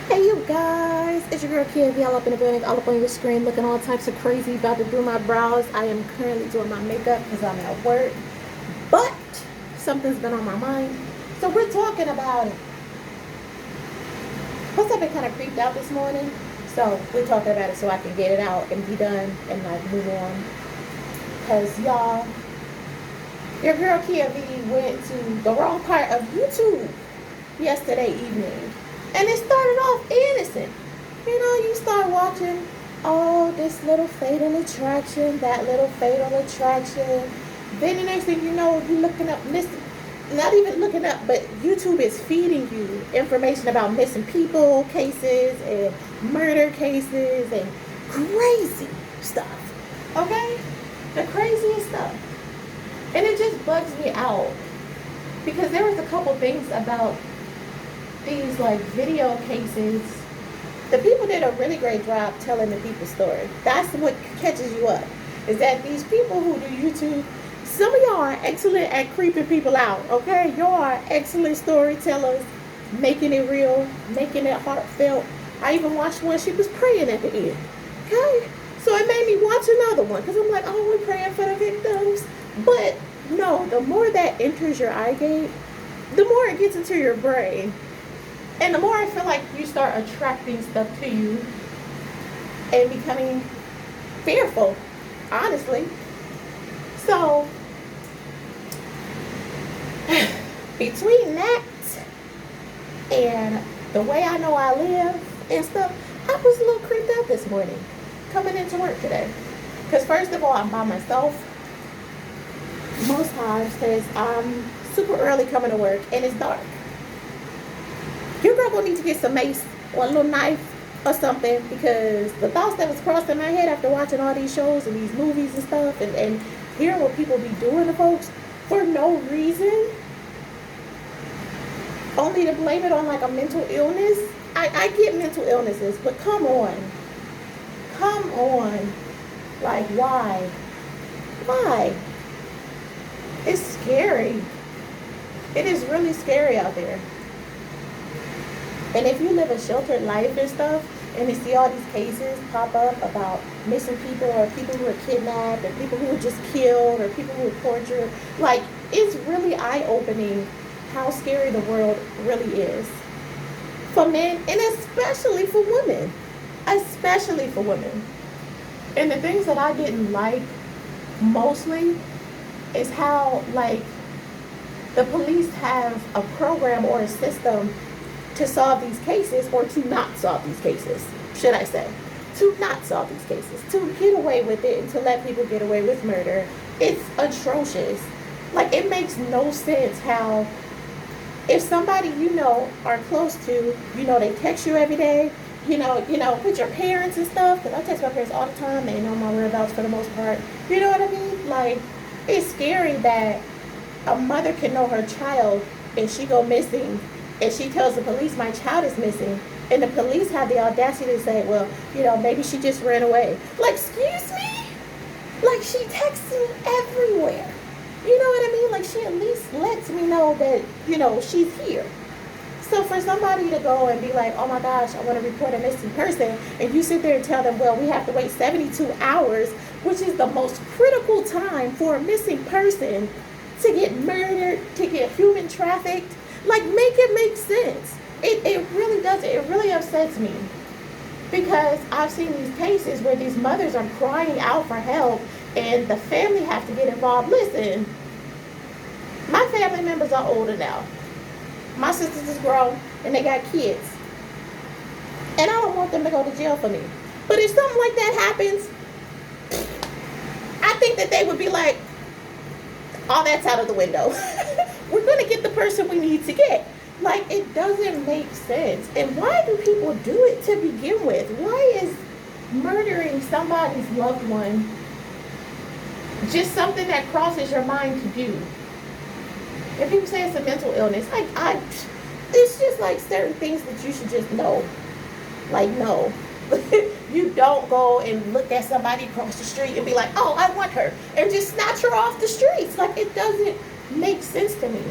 Hey you guys, it's your girl Kia, all up in the building, all up on your screen, looking all types of crazy, about to do my brows. I am currently doing my makeup because I'm at work, but something's been on my mind, so we're talking about it. Plus I've been kind of creeped out this morning, so we're talking about it so I can get it out and be done and like move on. Because y'all, your girl Kia went to the wrong part of YouTube yesterday evening. And it started off innocent. You start watching, oh, this little fatal attraction, that little fatal attraction. Then the next thing you know, you're looking up, not even looking up, but YouTube is feeding you information about missing people cases and murder cases and crazy stuff. Okay? The craziest stuff. And it just bugs me out. Because there was a couple things about these like video cases. The people did a really great job telling the people's story. That's what catches you up, is that these people who do YouTube, some of y'all are excellent at creeping people out. Okay, y'all are excellent storytellers, making it real, making it heartfelt. I even watched one, she was praying at the end. Okay, so it made me watch another one because I'm like, oh, we're praying for the victims. But no, the more that enters your eye gate, the more it gets into your brain. And the more I feel like you start attracting stuff to you and becoming fearful, honestly. So, between that and the way I know I live and stuff, I was a little creeped out this morning coming into work today. Because first of all, I'm by myself most times because I'm super early coming to work and it's dark. Your girl gonna need to get some mace or a little knife or something, because the thoughts that was crossing my head after watching all these shows and these movies and stuff and hearing what people be doing to folks for no reason, only to blame it on like a mental illness. I get mental illnesses, but come on, like why? It's scary. It is really scary out there. And if you live a sheltered life and stuff, and you see all these cases pop up about missing people or people who are kidnapped or people who were just killed or people who were tortured, like, it's really eye-opening how scary the world really is. For men and especially for women. Especially for women. And the things that I didn't like mostly is how, like, the police have a program or a system to solve these cases, or to not solve these cases, should I say. To not solve these cases. To get away with it and to let people get away with murder. It's atrocious. Like, it makes no sense how, if somebody you know are close to, they text you every day, with your parents and stuff, because I text my parents all the time, they know my whereabouts for the most part. You know what I mean? Like, it's scary that a mother can know her child and she go missing, and she tells the police, my child is missing. And the police have the audacity to say, well, maybe she just ran away. Like, excuse me? Like, she texts me everywhere. You know what I mean? Like, she at least lets me know that, she's here. So for somebody to go and be like, oh my gosh, I want to report a missing person, and you sit there and tell them, well, we have to wait 72 hours, which is the most critical time for a missing person to get murdered, to get human trafficked. Like, make it make sense. It really does. It really upsets me, because I've seen these cases where these mothers are crying out for help and the family have to get involved. Listen, my family members are older now. My sisters is grown and they got kids, and I don't want them to go to jail for me. But if something like that happens, I think that they would be like, oh, that's out of the window. We're going to get the person we need to get. Like, it doesn't make sense. And why do people do it to begin with? Why is murdering somebody's loved one just something that crosses your mind to do? And people say it's a mental illness. It's just like certain things that you should just know. Like, no. You don't go and look at somebody across the street and be like, oh, I want her, and just snatch her off the streets. Like, it doesn't make sense to me.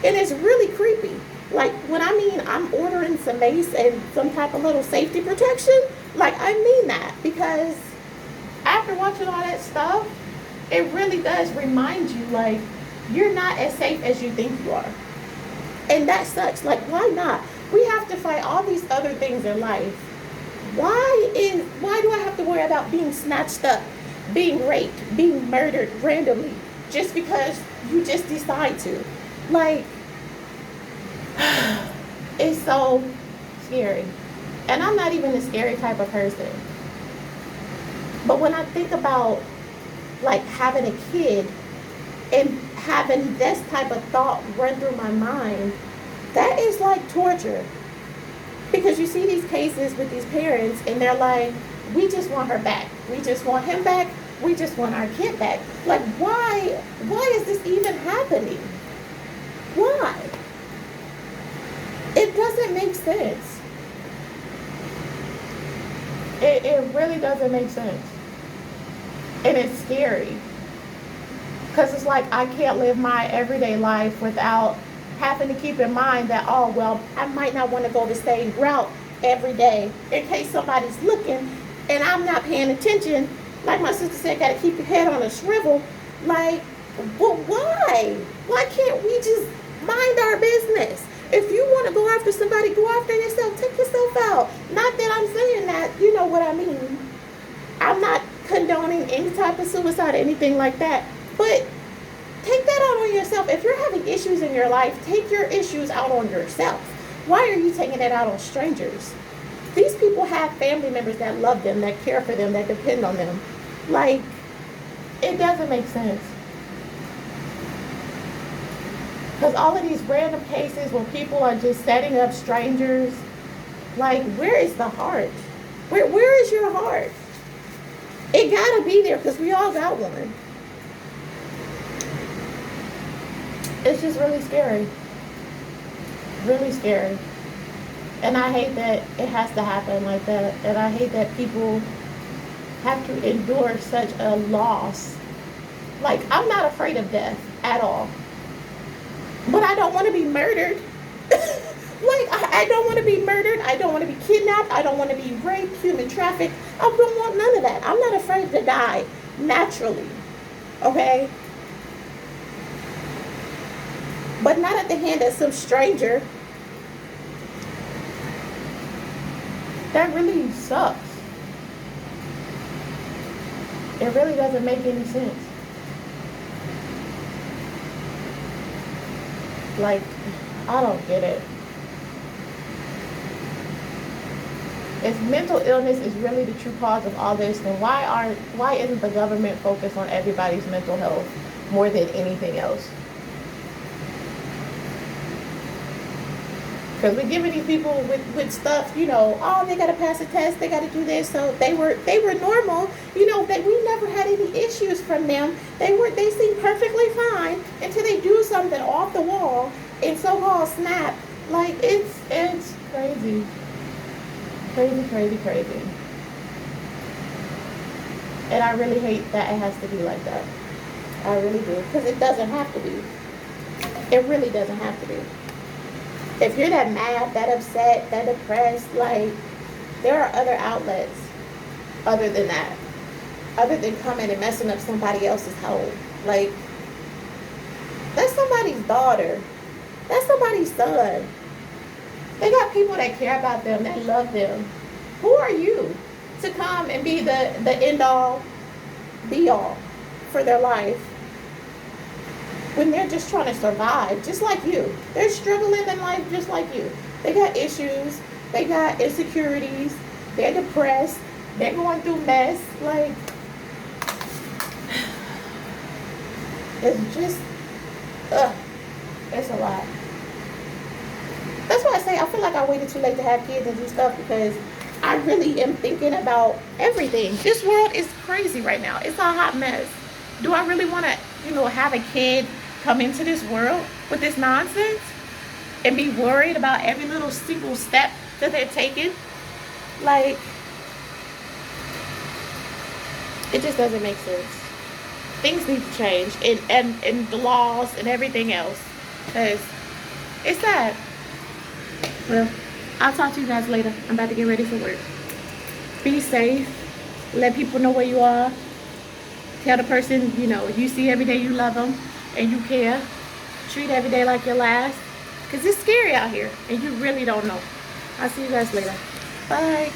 And it's really creepy. Like, when I mean I'm ordering some mace and some type of little safety protection, like, I mean that. Because after watching all that stuff, it really does remind you, like, you're not as safe as you think you are. And that sucks. Like, why not? We have to fight all these other things in life. Why do I have to worry about being snatched up, being raped, being murdered randomly, just because you just decide to? Like, it's so scary. And I'm not even a scary type of person. But when I think about, like, having a kid and having this type of thought run through my mind, that is like torture. Because you see these cases with these parents and they're like, we just want her back. We just want him back. We just want our kid back. Like, why is this even happening? Why? It doesn't make sense. It really doesn't make sense. And it's scary. Because it's like, I can't live my everyday life without having to keep in mind that, oh, well, I might not want to go the same route every day in case somebody's looking and I'm not paying attention. Like my sister said, got to keep your head on a swivel. Like, well, why? Why can't we just mind our business? If you want to go after somebody, go after yourself. Take yourself out. Not that I'm saying that, you know what I mean. I'm not condoning any type of suicide or anything like that. But take that out on yourself. If you're having issues in your life, take your issues out on yourself. Why are you taking it out on strangers? These people have family members that love them, that care for them, that depend on them. Like, it doesn't make sense. Because all of these random cases where people are just setting up strangers, like, where is the heart? Where is your heart? It gotta be there, because we all got one. It's just really scary. Really scary. And I hate that it has to happen like that. And I hate that people have to endure such a loss. Like, I'm not afraid of death at all. But I don't want to be murdered. I don't want to be murdered. I don't want to be kidnapped. I don't want to be raped, human trafficked. I don't want none of that. I'm not afraid to die naturally. Okay? But not at the hand of some stranger. That really sucks. It really doesn't make any sense. Like, I don't get it. If mental illness is really the true cause of all this, then why isn't the government focused on everybody's mental health more than anything else? Because we're giving these people with stuff, you know, oh, they got to pass a test, they got to do this. So they were normal, you know, that we never had any issues from them. They seemed perfectly fine until they do something off the wall and so-called snap. Like, it's crazy. Crazy. And I really hate that it has to be like that. I really do. Because it doesn't have to be. It really doesn't have to be. If you're that mad, that upset, that depressed, like, there are other outlets other than that. Other than coming and messing up somebody else's home. Like, that's somebody's daughter. That's somebody's son. They got people that care about them, that love them. Who are you to come and be the end-all, be-all for their life when they're just trying to survive, just like you? They're struggling in life just like you. They got issues. They got insecurities. They're depressed. They're going through mess. Like, it's just, it's a lot. That's why I say I feel like I waited too late to have kids and do stuff, because I really am thinking about everything. This world is crazy right now. It's a hot mess. Do I really want to, have a kid come into this world with this nonsense and be worried about every little single step that they're taking? Like, it just doesn't make sense. Things need to change, and the laws and everything else, because it's sad. Well, I'll talk to you guys later. I'm about to get ready for work. Be safe. Let people know where you are. Tell the person, you know, you see every day you love them and you care. Treat every day like your last. Because it's scary out here and you really don't know. I'll see you guys later. Bye.